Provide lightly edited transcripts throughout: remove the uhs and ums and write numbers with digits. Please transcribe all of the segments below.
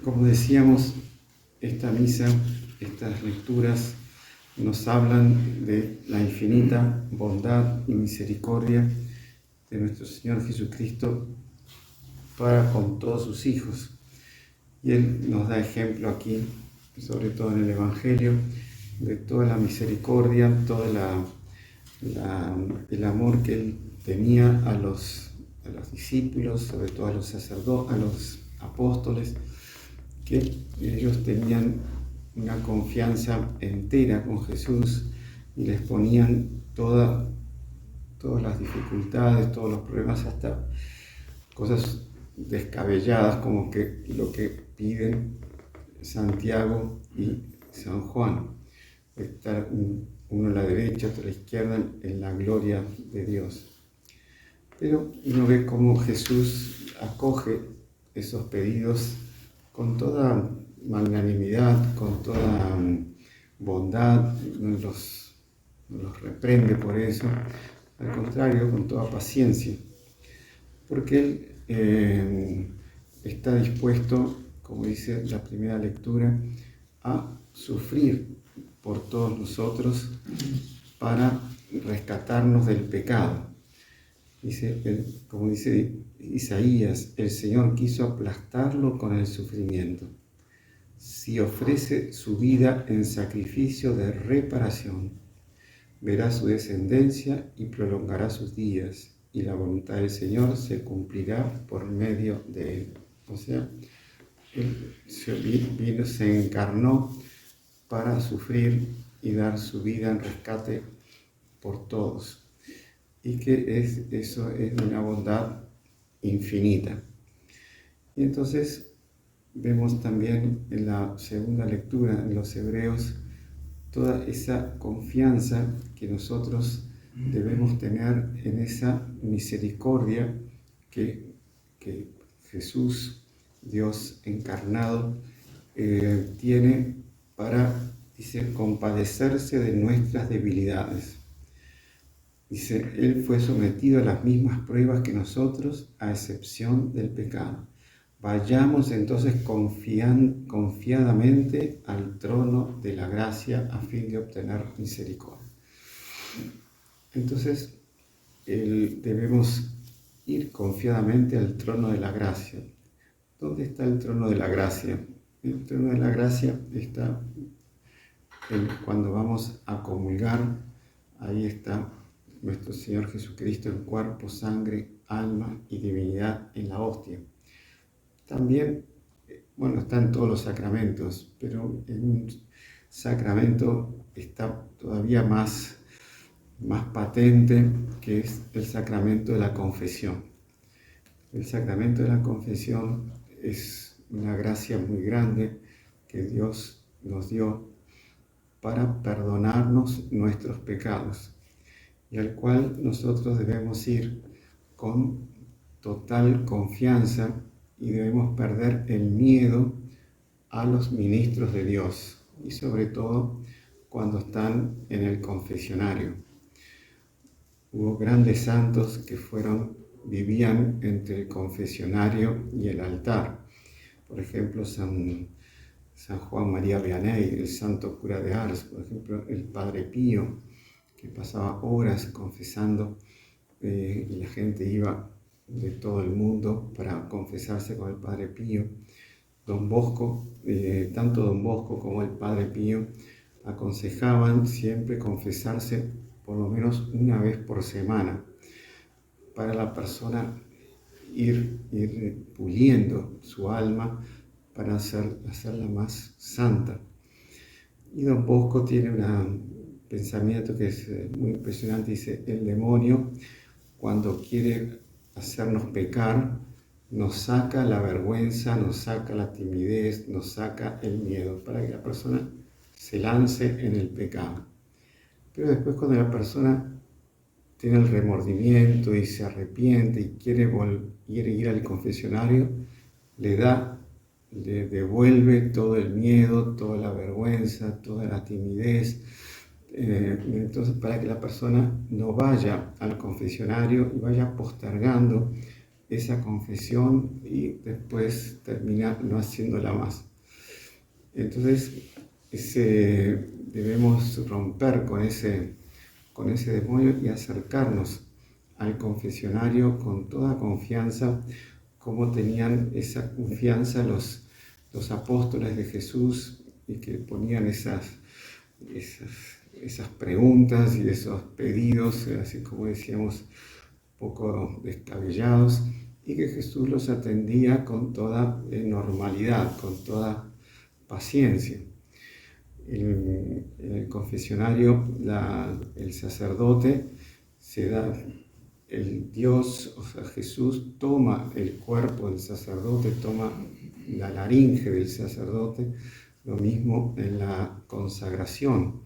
Como decíamos, esta misa, estas lecturas nos hablan de la infinita bondad y misericordia de nuestro Señor Jesucristo para con todos sus hijos. Y Él nos da ejemplo aquí, sobre todo en el Evangelio, de toda la misericordia, todo el amor que Él tenía a los discípulos, sobre todo a los sacerdotes, a los apóstoles, que ellos tenían una confianza entera con Jesús y les ponían todas las dificultades, todos los problemas, hasta cosas descabelladas como que lo que piden Santiago y San Juan, estar uno a la derecha, otro a la izquierda, en la gloria de Dios. Pero uno ve cómo Jesús acoge esos pedidos con toda magnanimidad, con toda bondad, no los reprende por eso, al contrario, con toda paciencia, porque Él está dispuesto, como dice la primera lectura, a sufrir por todos nosotros para rescatarnos del pecado. Como dice Isaías, el Señor quiso aplastarlo con el sufrimiento. Si ofrece su vida en sacrificio de reparación, verá su descendencia y prolongará sus días, y la voluntad del Señor se cumplirá por medio de él. O sea, Él se encarnó para sufrir y dar su vida en rescate por todos. Y que eso es una bondad infinita. Y entonces vemos también en la segunda lectura, en los Hebreos, toda esa confianza que nosotros debemos tener en esa misericordia que Jesús, Dios encarnado, tiene para, dice, compadecerse de nuestras debilidades. Dice, Él fue sometido a las mismas pruebas que nosotros, a excepción del pecado. Vayamos entonces confiadamente al trono de la gracia a fin de obtener misericordia. Entonces, debemos ir confiadamente al trono de la gracia. ¿Dónde está el trono de la gracia? El trono de la gracia está cuando vamos a comulgar. Ahí está nuestro Señor Jesucristo en cuerpo, sangre, alma y divinidad en la hostia. También, está en todos los sacramentos, pero en un sacramento está todavía más patente, que es el sacramento de la confesión. El sacramento de la confesión es una gracia muy grande que Dios nos dio para perdonarnos nuestros pecados, y al cual nosotros debemos ir con total confianza y debemos perder el miedo a los ministros de Dios, y sobre todo cuando están en el confesionario. Hubo grandes santos que vivían entre el confesionario y el altar. Por ejemplo, San Juan María Vianney, el santo cura de Ars, por ejemplo, el Padre Pío, que pasaba horas confesando, y la gente iba de todo el mundo para confesarse con el Padre Pío. Don Bosco, tanto Don Bosco como el Padre Pío aconsejaban siempre confesarse por lo menos una vez por semana, para la persona ir puliendo su alma para hacerla más santa. Y Don Bosco tiene un pensamiento que es muy impresionante. Dice, el demonio, cuando quiere hacernos pecar, nos saca la vergüenza, nos saca la timidez, nos saca el miedo, para que la persona se lance en el pecado. Pero después, cuando la persona tiene el remordimiento y se arrepiente y quiere ir al confesionario, le devuelve todo el miedo, toda la vergüenza, toda la timidez. Entonces, para que la persona no vaya al confesionario y vaya postergando esa confesión y después termina no haciéndola más. Entonces debemos romper con ese demonio y acercarnos al confesionario con toda confianza, como tenían esa confianza los apóstoles de Jesús y que ponían esas preguntas y esos pedidos, así como decíamos, poco descabellados, y que Jesús los atendía con toda normalidad, con toda paciencia. En el confesionario, el sacerdote se da, el Dios, o sea, Jesús toma el cuerpo del sacerdote, toma la laringe del sacerdote, lo mismo en la consagración.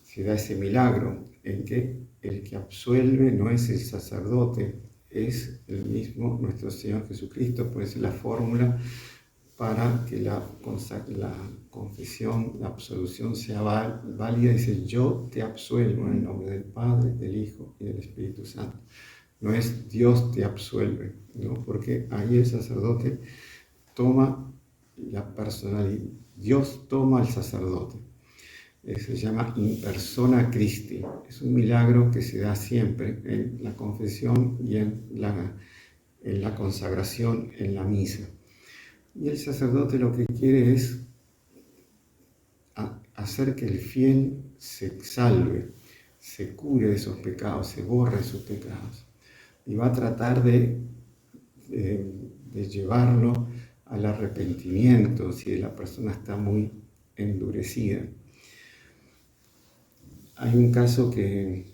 Se da ese milagro en que el que absuelve no es el sacerdote, es el mismo nuestro Señor Jesucristo, pues es la fórmula para que la confesión, la absolución sea válida. Dice: yo te absuelvo en el nombre del Padre, del Hijo y del Espíritu Santo. No es Dios te absuelve, ¿no? Porque ahí el sacerdote toma la personalidad, Dios toma al sacerdote. Se llama in persona Christi. Es un milagro que se da siempre en la confesión y en la consagración, en la misa. Y el sacerdote lo que quiere es hacer que el fiel se salve, se cure de esos pecados, se borre de sus pecados. Y va a tratar de llevarlo al arrepentimiento si la persona está muy endurecida. Hay un caso que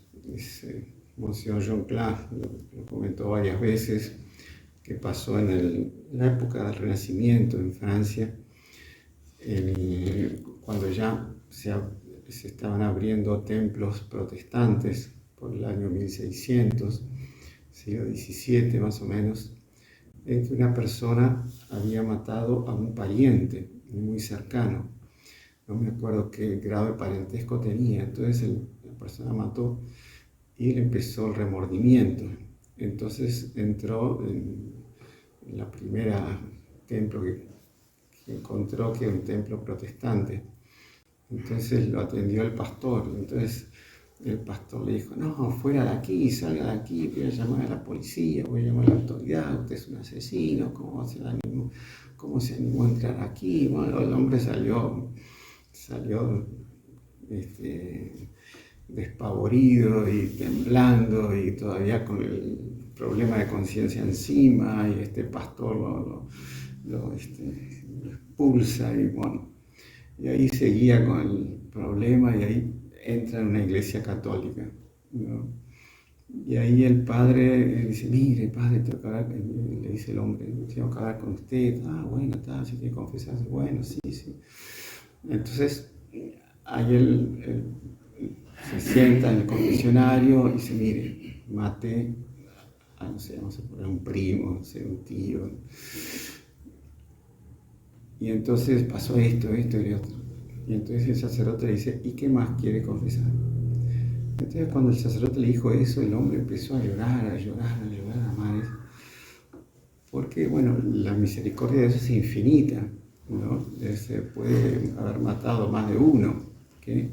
Monsignor John Clark lo comentó varias veces, que pasó en la época del Renacimiento en Francia, cuando ya se estaban abriendo templos protestantes por el año 1600, siglo XVII más o menos, en que una persona había matado a un pariente muy cercano. No me acuerdo qué grado de parentesco tenía. Entonces la persona mató y le empezó el remordimiento. Entonces entró en la primera templo que encontró, que era un templo protestante. Entonces lo atendió el pastor. Entonces el pastor le dijo: no, fuera de aquí, salga de aquí, voy a llamar a la policía, voy a llamar a la autoridad, usted es un asesino, ¿cómo se animó a entrar aquí? Bueno, el hombre salió despavorido y temblando y todavía con el problema de conciencia encima, y este pastor lo expulsa, y bueno, y ahí seguía con el problema, y ahí entra en una iglesia católica, ¿no? Y ahí el padre dice: mire, padre, tengo que hablar, le dice el hombre, tengo que hablar con usted. Ah, bueno, está, si quiere confesarse. Bueno, sí. Entonces ahí él se sienta en el confesionario y dice: mire, maté a, no sé, vamos a poner un primo, no sé, un tío. Y entonces pasó esto y otro. Y entonces el sacerdote le dice: ¿y qué más quiere confesar? Entonces cuando el sacerdote le dijo eso, el hombre empezó a llorar a mares. Porque, bueno, la misericordia de Dios es infinita, ¿no? Se puede haber matado más de uno, ¿okay?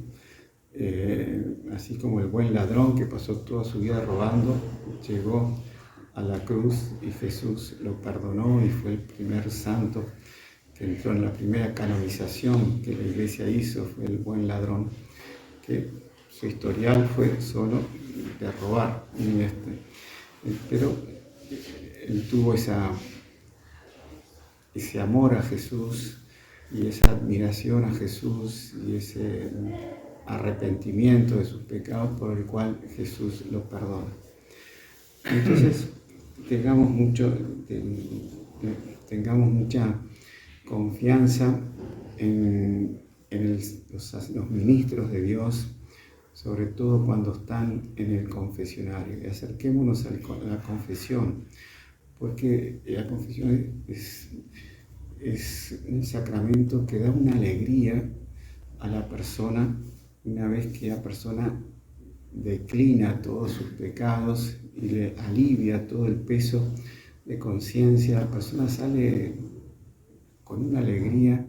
Así como el buen ladrón que pasó toda su vida robando, llegó a la cruz y Jesús lo perdonó y fue el primer santo que entró en la primera canonización que la iglesia hizo, fue el buen ladrón, que su historial fue solo de robar, pero él tuvo ese amor a Jesús y esa admiración a Jesús y ese arrepentimiento de sus pecados por el cual Jesús lo perdona. Entonces tengamos mucha confianza en los ministros de Dios, sobre todo cuando están en el confesionario. Y acerquémonos a la confesión, porque la confesión es un sacramento que da una alegría a la persona una vez que la persona declina todos sus pecados y le alivia todo el peso de conciencia, la persona sale con una alegría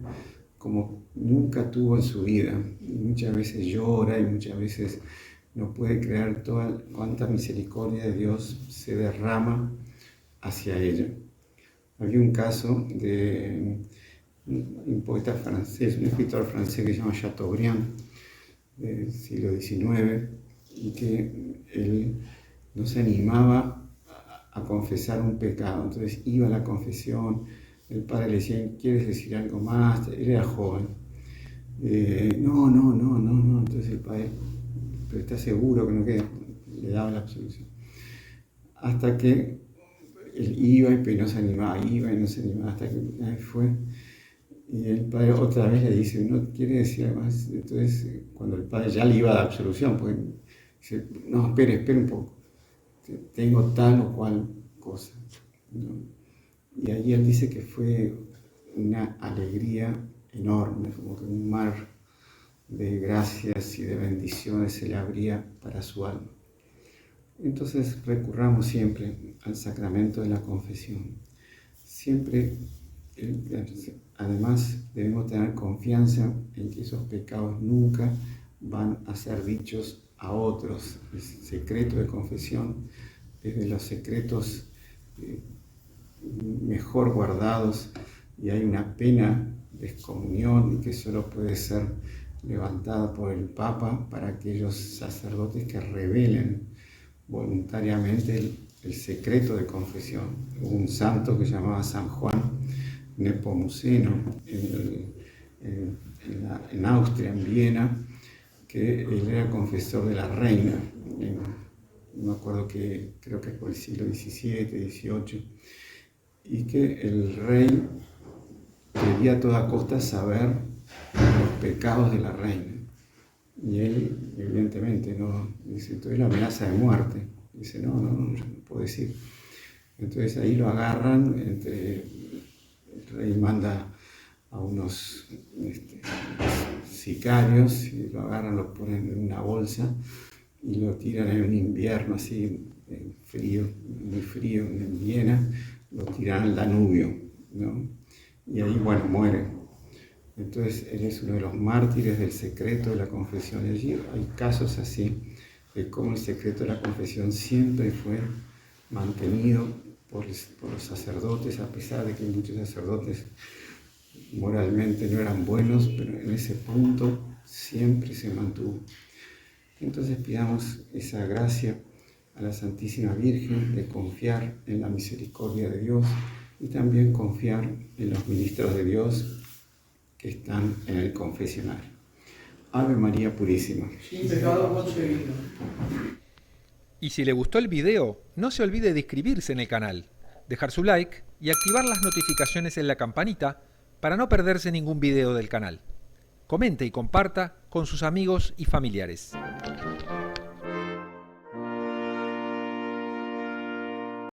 como nunca tuvo en su vida. Y muchas veces llora y muchas veces no puede creer cuánta misericordia de Dios se derrama hacia ella. Había un caso de un poeta francés, un escritor francés que se llama Chateaubriand, del siglo XIX, y que él no se animaba a confesar un pecado. Entonces iba a la confesión, el padre le decía, ¿quieres decir algo más? Él era joven. No. Entonces el padre, ¿pero estás seguro que no queda? Le daba la absolución. Hasta que él iba y no se animaba, hasta que una vez fue. Y el padre otra vez le dice, ¿no quiere decir algo más? Entonces, cuando el padre ya le iba a dar absolución, pues dice, no, espere un poco, tengo tal o cual cosa, ¿no? Y ahí él dice que fue una alegría enorme, como que un mar de gracias y de bendiciones se le abría para su alma. Entonces recurramos siempre al sacramento de la confesión. Siempre, además, debemos tener confianza en que esos pecados nunca van a ser dichos a otros. El secreto de confesión es de los secretos mejor guardados, y hay una pena de excomunión que solo puede ser levantada por el Papa para aquellos sacerdotes que revelen voluntariamente el secreto de confesión. Hubo un santo que se llamaba San Juan Nepomuceno en Austria, en Viena, que él era confesor de la reina, no me acuerdo que, creo que es por el siglo XVII, XVIII, y que el rey quería a toda costa saber los pecados de la reina. Y él, evidentemente, no dice, entonces la amenaza de muerte. Dice, no, yo no puedo decir. Entonces ahí lo agarran, el rey manda a unos sicarios, y lo agarran, lo ponen en una bolsa y lo tiran en un invierno así, frío, muy frío, en Viena, lo tiran al Danubio, ¿no? Y ahí, bueno, muere. Entonces él es uno de los mártires del secreto de la confesión. Y allí hay casos así, de cómo el secreto de la confesión siempre fue mantenido por los sacerdotes, a pesar de que muchos sacerdotes moralmente no eran buenos, pero en ese punto siempre se mantuvo. Entonces pidamos esa gracia a la Santísima Virgen de confiar en la misericordia de Dios y también confiar en los ministros de Dios que están en el confesionario. Ave María Purísima. Sin pecado concebido. Y si le gustó el video, no se olvide de inscribirse en el canal, dejar su like y activar las notificaciones en la campanita para no perderse ningún video del canal. Comente y comparta con sus amigos y familiares.